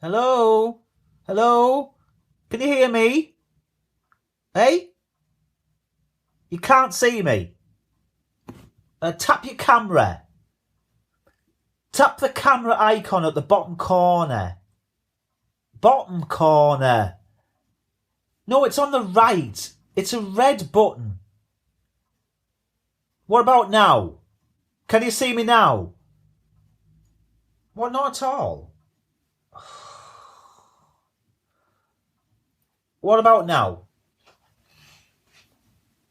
Hello? Hello? Can you hear me? Hey? You can't see me. Tap your camera. Tap the camera icon at the bottom corner. Bottom corner. No, it's on the right. It's a red button. What about now? Can you see me now? What, not at all? What about now?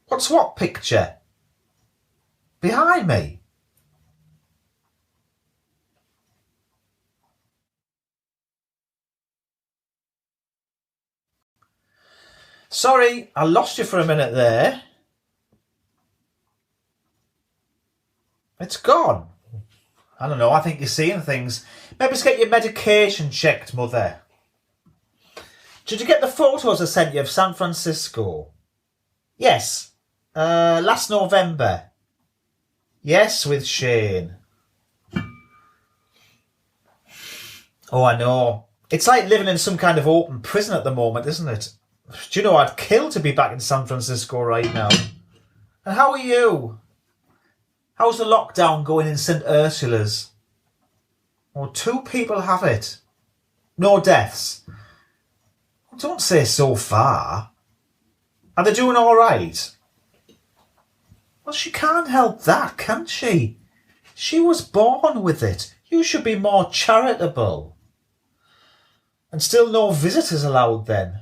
What's what picture? Behind me? Sorry, I lost you for a minute there. It's gone. I don't know, I think you're seeing things. Maybe just get your medication checked, Mother. Did you get the photos I sent you of San Francisco? Yes. Last November. Yes, with Shane. Oh, I know. It's like living in some kind of open prison at the moment, isn't it? Do you know, I'd kill to be back in San Francisco right now. And how are you? How's the lockdown going in St. Ursula's? Oh, 2 people have it. No deaths. Don't say so far. Are they doing all right? Well, she can't help that, can she? She was born with it. You should be more charitable. And still no visitors allowed then.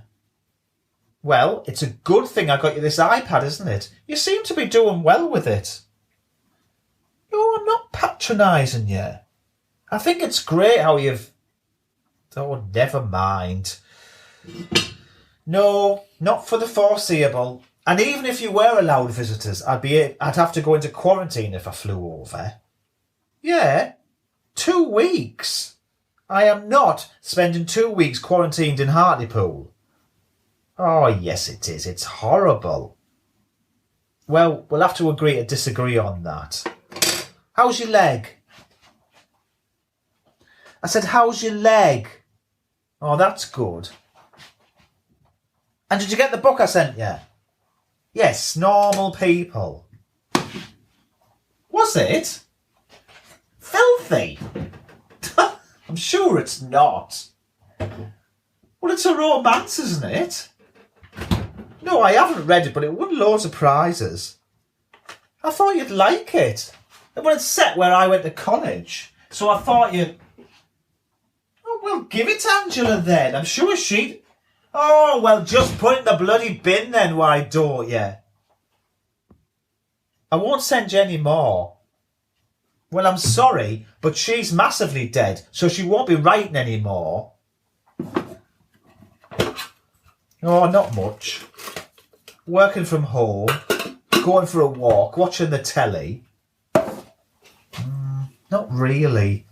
Well, it's a good thing I got you this iPad, isn't it? You seem to be doing well with it. No, I'm not patronising you. I think it's great how you've... Oh, never mind. No, not for the foreseeable. And even if you were allowed visitors, I'd have to go into quarantine if I flew over. Yeah, 2 weeks. I am not spending 2 weeks quarantined in Hartlepool. Oh, yes, it is. It's horrible. Well, we'll have to agree to disagree on that. How's your leg? I said, how's your leg? Oh, that's good. And did you get the book I sent you? Yes, Normal People. Was it? Filthy? I'm sure it's not. Well, it's a romance, isn't it? No, I haven't read it, but it won loads of prizes. I thought you'd like it. Well, it's set where I went to college, so I thought you'd... Oh, well, give it to Angela then. I'm sure she'd... Oh, well, just put it in the bloody bin then, why don't you? I won't send you any more. Well, I'm sorry, but she's massively dead, so she won't be writing anymore. Oh, not much. Working from home, going for a walk, watching the telly. Not really.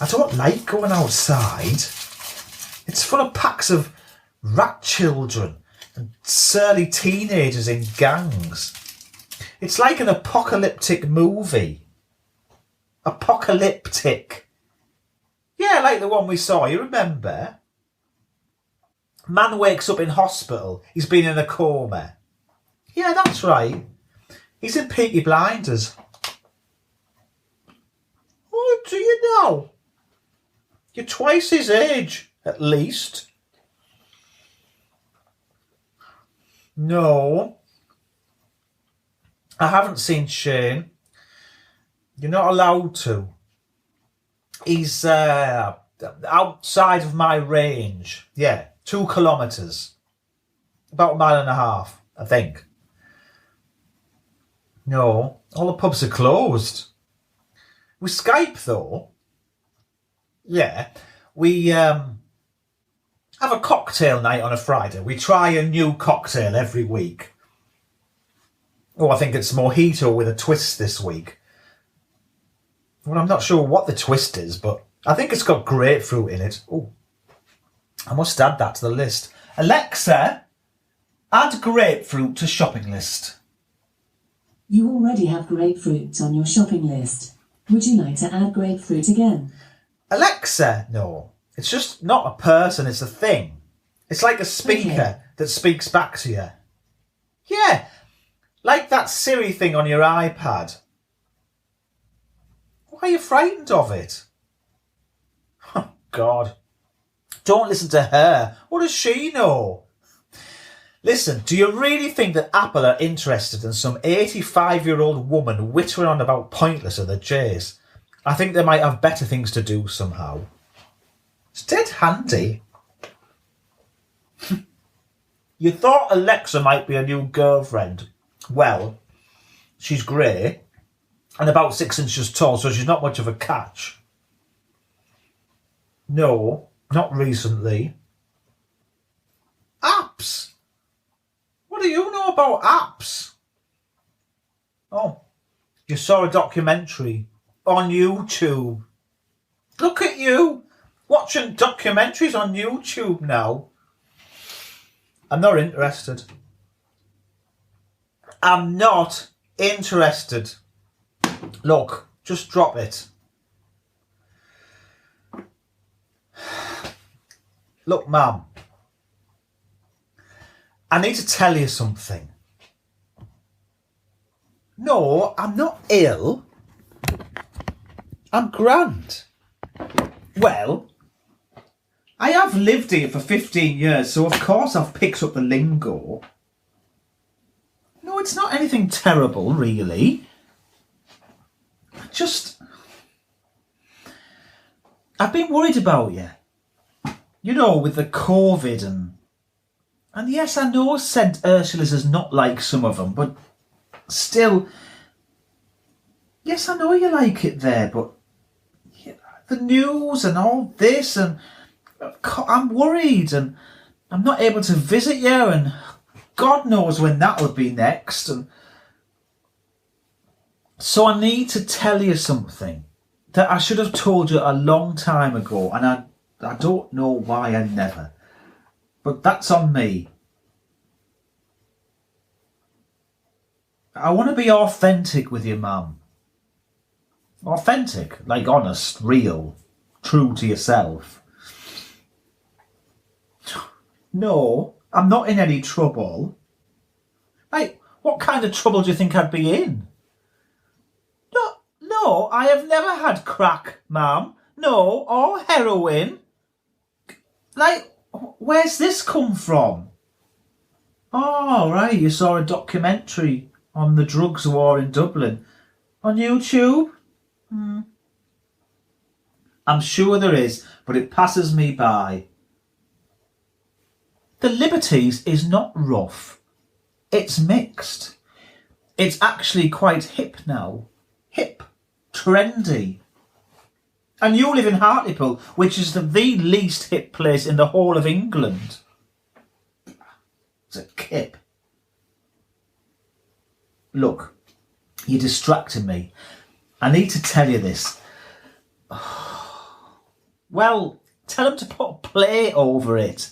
I don't like going outside. It's full of packs of rat children and surly teenagers in gangs. It's like an apocalyptic movie. Apocalyptic. Yeah, like the one we saw, you remember? Man wakes up in hospital. He's been in a coma. Yeah, that's right. He's in Peaky Blinders. Oh, do you know? You're twice his age, at least. No. I haven't seen Shane. You're not allowed to. He's outside of my range. Yeah, 2 kilometres. About 1.5 miles, I think. No, all the pubs are closed. We Skype though. Yeah, we have a cocktail night on a Friday. We try a new cocktail every week. Oh, I think it's mojito with a twist this week. Well, I'm not sure what the twist is, but I think it's got grapefruit in it. Oh, I must add that to the list. Alexa, add grapefruit to shopping list. You already have grapefruit on your shopping list. Would you like to add grapefruit again? Alexa, no. It's just not a person, it's a thing. It's like a speaker that speaks back to you. Yeah, like that Siri thing on your iPad. Why are you frightened of it? Oh, God. Don't listen to her. What does she know? Listen, do you really think that Apple are interested in some 85-year-old woman whittering on about pointless at the chase? I think they might have better things to do somehow. It's dead handy. You thought Alexa might be a new girlfriend. Well, she's grey and about 6 inches tall, so she's not much of a catch. No, not recently. Apps? What do you know about apps? Oh, you saw a documentary on YouTube. Look at you, watching documentaries on YouTube now. I'm not interested. I'm not interested. Look, just drop it. Look, Mum, I need to tell you something. No, I'm not ill. I'm grand. Well, I have lived here for 15 years, so of course I've picked up the lingo. No, it's not anything terrible, really. I've been worried about you. You know, with the COVID and yes, I know St. Ursula's is not like some of them, but still, yes, I know you like it there, but the news and all this, and I'm worried, and I'm not able to visit you, and God knows when that'll be next. And so I need to tell you something that I should have told you a long time ago, and I don't know why I never. But that's on me. I want to be authentic with you, Mum. Authentic, like honest, real, true to yourself. No, I'm not in any trouble. Like, what kind of trouble do you think I'd be in? No, I have never had crack, Mum. No, or heroin. Like, where's this come from? Oh, right, you saw a documentary on the drugs war in Dublin. On YouTube? I'm sure there is, but it passes me by. The Liberties is not rough. It's mixed. It's actually quite hip now. Hip. Trendy. And you live in Hartlepool, which is the least hip place in the whole of England. It's a kip. Look, you're distracting me. I need to tell you this. Well, tell him to put a plate over it.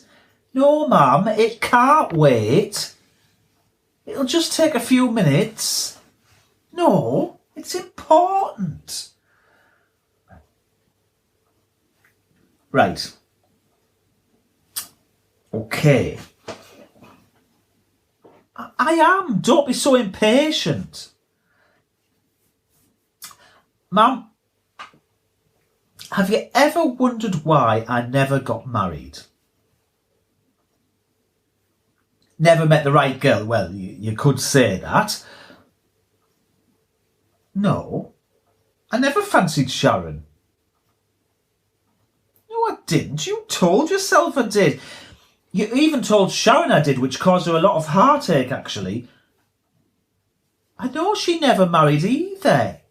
No, Mum, it can't wait. It'll just take a few minutes. No, it's important. Right. Okay. I am. Don't be so impatient. Mum, have you ever wondered why I never got married? Never met the right girl? Well, you could say that. No, I never fancied Sharon. No, I didn't. You told yourself I did. You even told Sharon I did, which caused her a lot of heartache, actually. I know she never married either.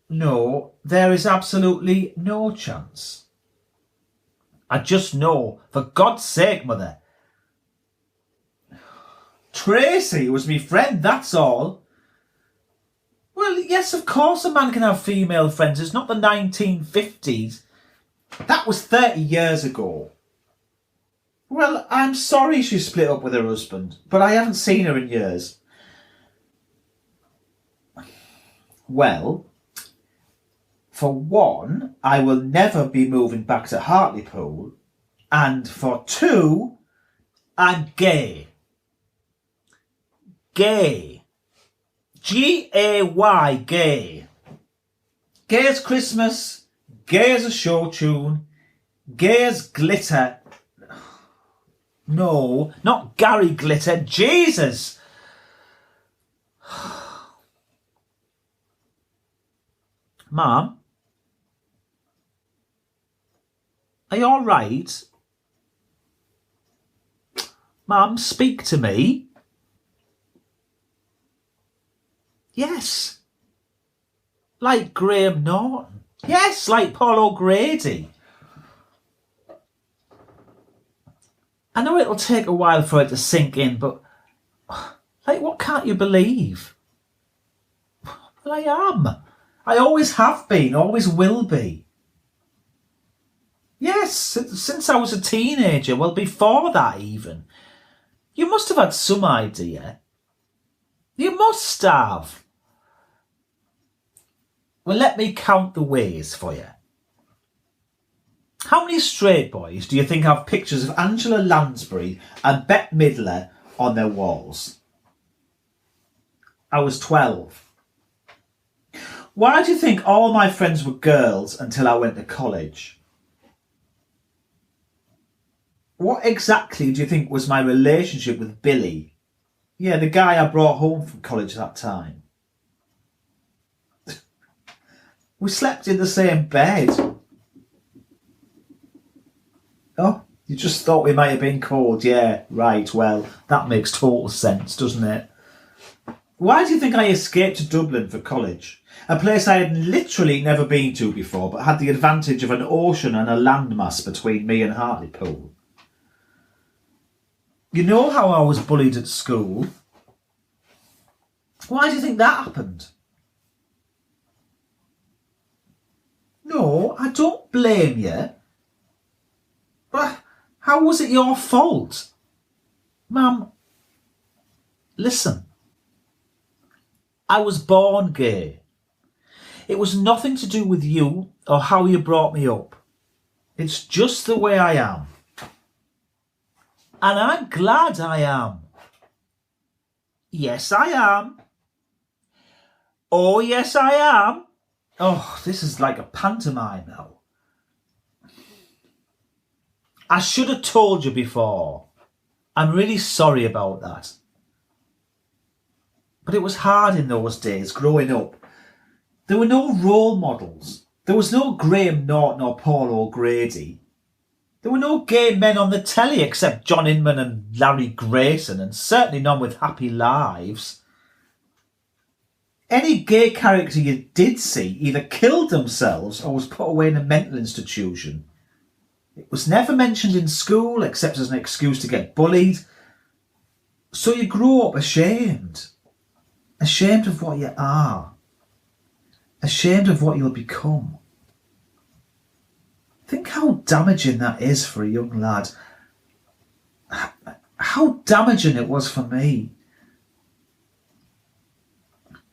No, there is absolutely no chance. I just know, for God's sake, Mother. Tracy was me friend, that's all. Well, yes, of course a man can have female friends. It's not the 1950s. That was 30 years ago. Well, I'm sorry she split up with her husband, but I haven't seen her in years. Well, For one, I will never be moving back to Hartlepool. And for two, I'm gay. Gay. G-A-Y, gay. Gay as Christmas, gay as a show tune, gay as glitter. No, not Gary Glitter, Jesus! Mum? Are you alright? Mum, speak to me. Yes. Like Graham Norton. Yes, like Paul O'Grady. I know it'll take a while for it to sink in, but like, what can't you believe? Well, I am. I always have been, always will be. Yes, since I was a teenager, well, before that even. You must have had some idea. You must have. Well, let me count the ways for you. How many straight boys do you think have pictures of Angela Lansbury and Bette Midler on their walls? I was 12. Why do you think all my friends were girls until I went to college? What exactly do you think was my relationship with Billy? Yeah, the guy I brought home from college that time. We slept in the same bed. Oh, you just thought we might have been caught. Yeah, right, well, that makes total sense, doesn't it? Why do you think I escaped to Dublin for college? A place I had literally never been to before, but had the advantage of an ocean and a landmass between me and Hartlepool. You know how I was bullied at school? Why do you think that happened? No, I don't blame you. But how was it your fault? Mum, listen. I was born gay. It was nothing to do with you or how you brought me up. It's just the way I am. And I'm glad I am. Yes, I am. Oh, yes, I am. Oh, this is like a pantomime now. I should have told you before. I'm really sorry about that. But it was hard in those days, growing up. There were no role models. There was no Graham Norton or Paul O'Grady. There were no gay men on the telly except John Inman and Larry Grayson, and certainly none with happy lives. Any gay character you did see either killed themselves or was put away in a mental institution. It was never mentioned in school except as an excuse to get bullied. So you grow up ashamed. Ashamed of what you are. Ashamed of what you'll become. Think how damaging that is for a young lad. How damaging it was for me.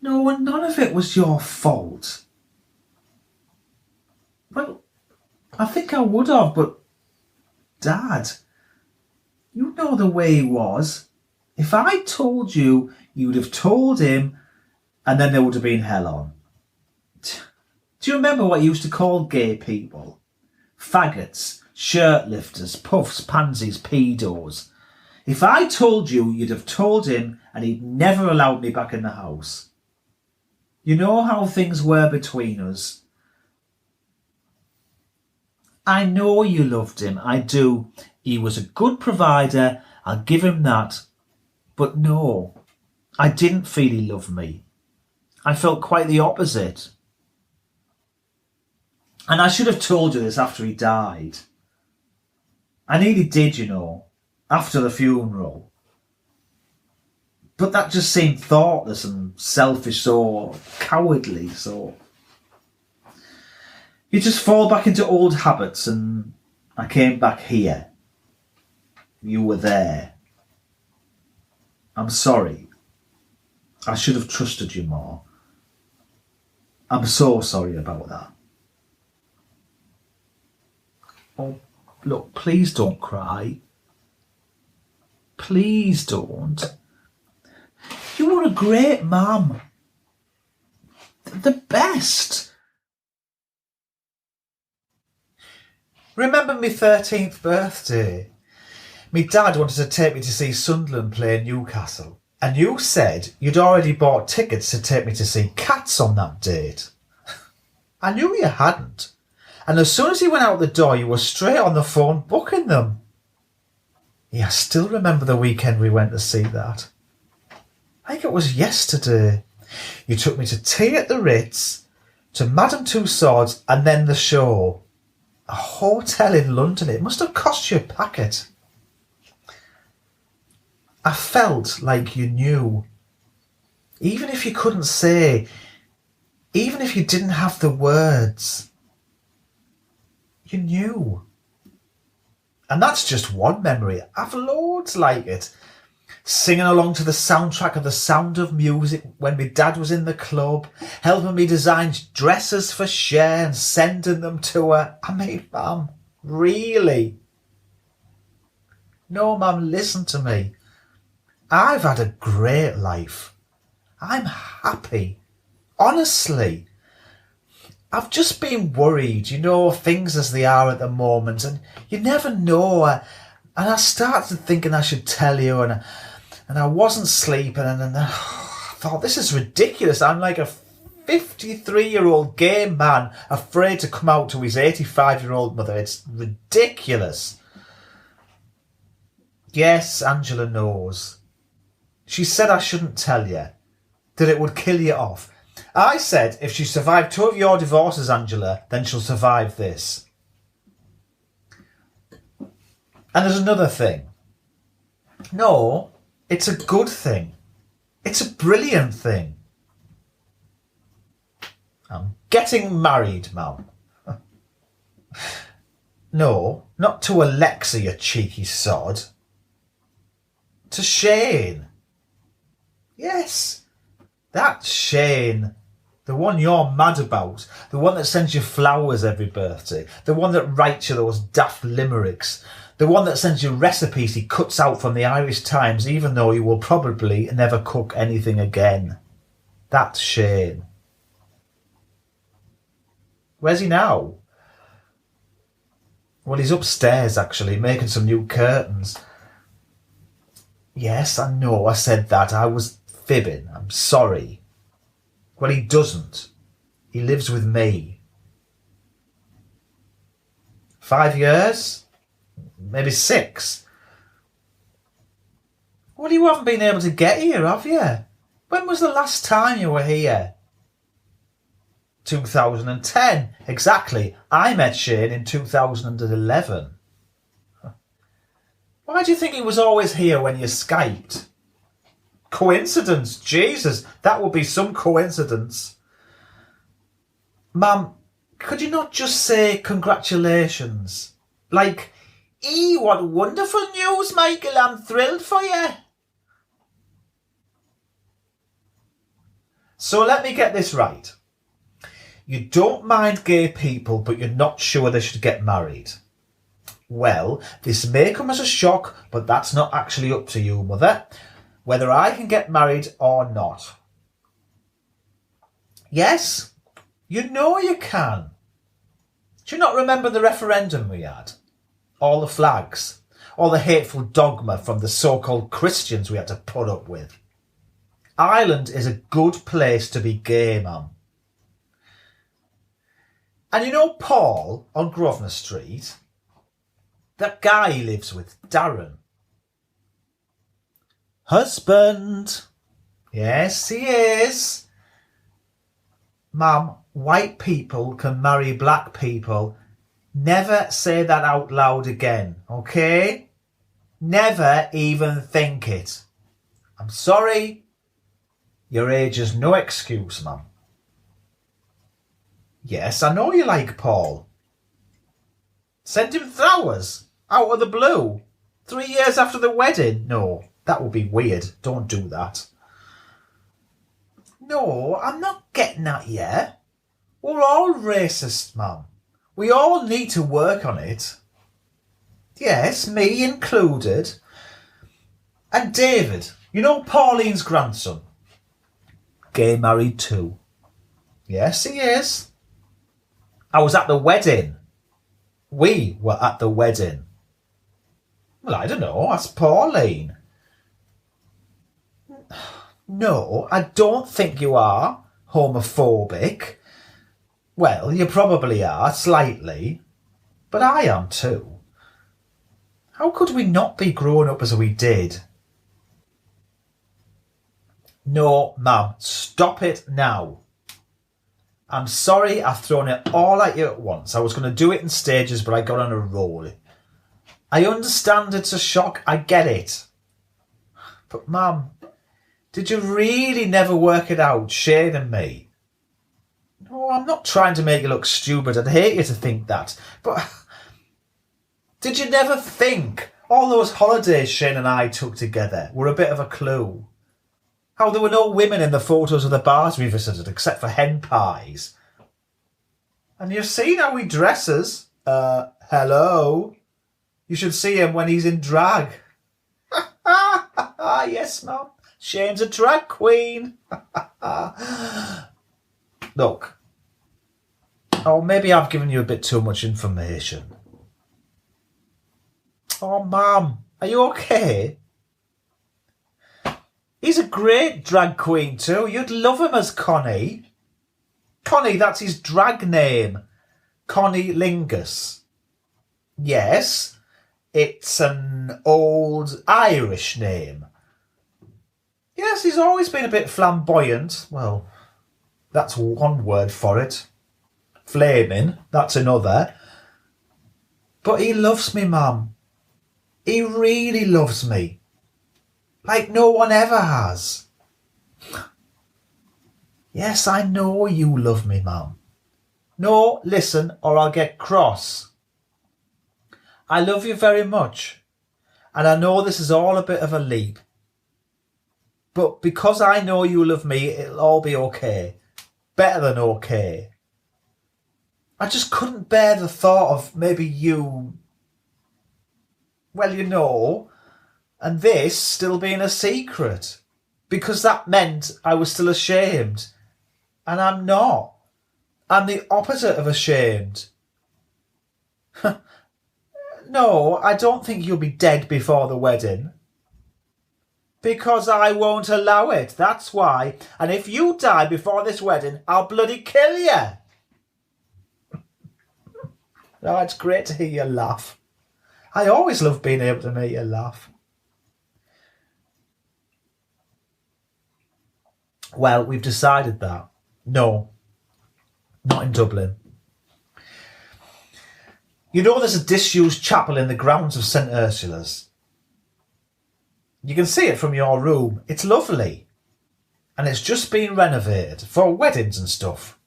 No, and none of it was your fault. Well, I think I would have, but Dad, you know the way he was. If I told you, you'd have told him, and then there would have been hell on. Do you remember what you used to call gay people? Faggots, shirt lifters, puffs, pansies, pedos. If I told you, you'd have told him, and he'd never allowed me back in the house. You know how things were between us. I know you loved him, I do. He was a good provider, I'll give him that. But no, I didn't feel he loved me. I felt quite the opposite. And I should have told you this after he died. I nearly did, you know, after the funeral. But that just seemed thoughtless and selfish, so cowardly, so... You just fall back into old habits, and I came back here. You were there. I'm sorry. I should have trusted you more. I'm so sorry about that. Oh, look, please don't cry. Please don't. You were a great mum. The best. Remember my 13th birthday? My dad wanted to take me to see Sunderland play Newcastle. And you said you'd already bought tickets to take me to see Cats on that date. I knew you hadn't. And as soon as he went out the door, you were straight on the phone booking them. Yeah, I still remember the weekend we went to see that. Like it was yesterday. You took me to tea at the Ritz, to Madame Tussauds, and then the show. A hotel in London. It must have cost you a packet. I felt like you knew. Even if you couldn't say, even if you didn't have the words, you knew. And that's just one memory. I've loads like it. Singing along to the soundtrack of The Sound of Music when my dad was in the club, helping me design dresses for Cher and sending them to her. I mean, Mum, really? No, Mum, listen to me. I've had a great life. I'm happy. Honestly. I've just been worried, things as they are at the moment, and you never know. And I started thinking I should tell you, and I wasn't sleeping, and I thought, this is ridiculous. I'm like a 53-year-old gay man afraid to come out to his 85-year-old mother. It's ridiculous. Yes, Angela knows. She said I shouldn't tell you, that it would kill you off. I said if she survived 2 of your divorces, Angela, then she'll survive this. And there's another thing. No, it's a good thing. It's a brilliant thing. I'm getting married, Mum. No, not to Alexa, you cheeky sod. To Shane. Yes, that Shane. The one you're mad about. The one that sends you flowers every birthday. The one that writes you those daft limericks. The one that sends you recipes he cuts out from the Irish Times, even though you will probably never cook anything again. That's Shane. Where's he now? Well, he's upstairs, actually, making some new curtains. Yes, I know I said that. I was fibbing. I'm sorry. Well, he doesn't. He lives with me. 5 years? Maybe 6. Well, you haven't been able to get here, have you? When was the last time you were here? 2010. Exactly. I met Shane in 2011. Why do you think he was always here when you Skyped? Coincidence? Jesus, that would be some coincidence. Mum, could you not just say congratulations? Like, what wonderful news, Michael, I'm thrilled for you. So let me get this right. You don't mind gay people, but you're not sure they should get married. Well, this may come as a shock, but that's not actually up to you, Mother. Whether I can get married or not. Yes, you know you can. Do you not remember the referendum we had? All the flags, all the hateful dogma from the so-called Christians we had to put up with. Ireland is a good place to be gay, Mum. And you know Paul on Grosvenor Street? That guy he lives with, Darren. Husband. Yes, he is. Mum, white people can marry black people. Never say that out loud again, okay? Never even think it. I'm sorry. Your age is no excuse, Mum. Yes, I know you like Paul. Send him flowers out of the blue. 3 years after the wedding. No, that would be weird. Don't do that. No, I'm not getting at you. We're all racist, Mum. We all need to work on it. Yes, me included. And David, you know Pauline's grandson? Gay married too. Yes, he is. I was at the wedding. We were at the wedding. Well, I don't know. Ask Pauline. No, I don't think you are homophobic. Well, you probably are, slightly. But I am too. How could we not be grown up as we did? No, Mum, stop it now. I'm sorry I've thrown it all at you at once. I was going to do it in stages, but I got on a roll. I understand it's a shock. I get it. But, Mum, did you really never work it out, Shane and me? No, I'm not trying to make you look stupid. I'd hate you to think that. But did you never think all those holidays Shane and I took together were a bit of a clue? How there were no women in the photos of the bars we visited except for hen pies. And you've seen how he dresses. Hello. You should see him when he's in drag. Yes, Mum. Shane's a drag queen. Look. Oh, maybe I've given you a bit too much information. Oh, Mum, are you okay? He's a great drag queen too. You'd love him as Connie. Connie, that's his drag name. Connie Lingus. Yes, it's an old Irish name. Yes, he's always been a bit flamboyant. Well, that's one word for it. Flaming, that's another. But he loves me, Mum. He really loves me. Like no one ever has. Yes, I know you love me, Mum. No, listen, or I'll get cross. I love you very much. And I know this is all a bit of a leap. But because I know you love me, it'll all be okay. Better than okay. I just couldn't bear the thought of maybe you... Well, you know... And this still being a secret. Because that meant I was still ashamed. And I'm not. I'm the opposite of ashamed. No, I don't think you'll be dead before the wedding. Because I won't allow it, that's why. And if you die before this wedding, I'll bloody kill you. No, it's great to hear you laugh. I always love being able to make you laugh. Well, we've decided that. No, not in Dublin. You know there's a disused chapel in the grounds of St Ursula's. You can see it from your room. It's lovely. And it's just been renovated for weddings and stuff.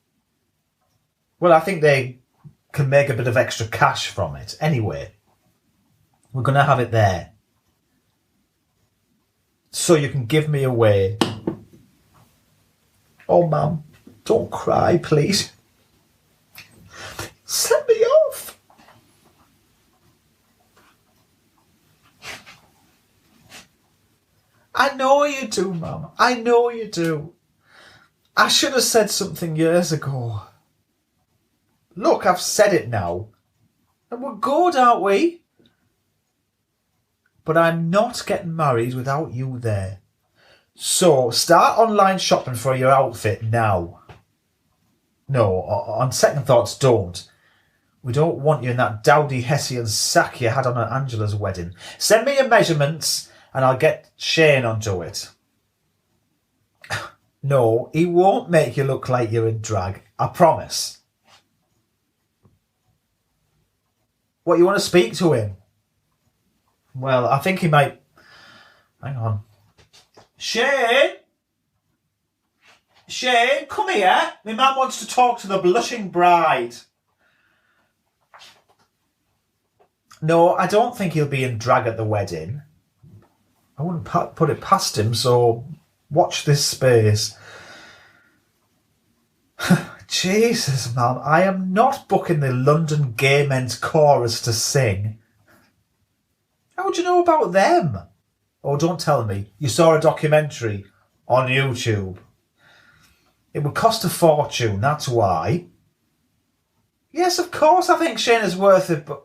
Well, I think they can make a bit of extra cash from it. Anyway, we're going to have it there. So you can give me away. Oh, Mum, don't cry, please. Send me off. I know you do, Mum. I know you do. I should have said something years ago. Look, I've said it now. And we're good, aren't we? But I'm not getting married without you there. So, start online shopping for your outfit now. No, on second thoughts, don't. We don't want you in that dowdy Hessian sack you had on Angela's wedding. Send me your measurements and I'll get Shane onto it. No, he won't make you look like you're in drag. I promise. What, you want to speak to him? Well, I think he might... Hang on. Shane? Shane, come here. My man wants to talk to the blushing bride. No, I don't think he'll be in drag at the wedding. I wouldn't put it past him, so watch this space. Jesus, man, I am not booking the London Gay Men's Chorus to sing. How do you know about them? Oh, don't tell me you saw a documentary on YouTube. It would cost a fortune, that's why. Yes, of course I think Shane is worth it, but...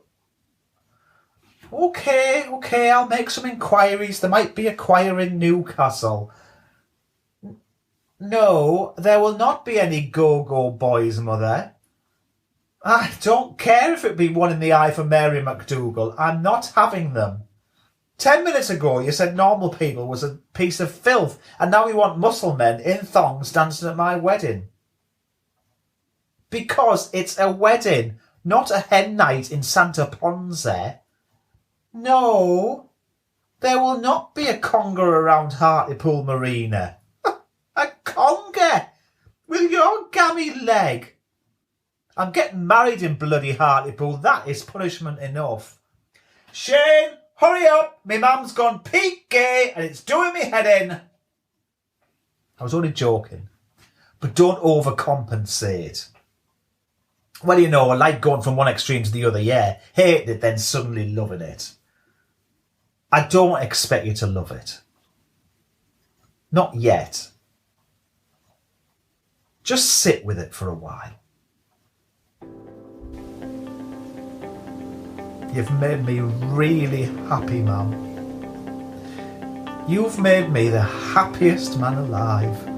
Okay, I'll make some inquiries. There might be a choir in Newcastle. No, there will not be any go-go boys, Mother. I don't care if it be one in the eye for Mary McDougall. I'm not having them. 10 minutes ago you said normal people was a piece of filth, and now you want muscle men in thongs dancing at my wedding. Because it's a wedding, not a hen night in Santa Ponce. No, there will not be a conga around Hartlepool Marina. A conga? With your gammy leg? I'm getting married in bloody Hartlepool. That is punishment enough. Shane, hurry up. My mum's gone peak gay and it's doing me head in. I was only joking. But don't overcompensate. Well, you know, I like going from one extreme to the other, yeah. Hate it, then suddenly loving it. I don't expect you to love it. Not yet. Just sit with it for a while. You've made me really happy, Mum. You've made me the happiest man alive.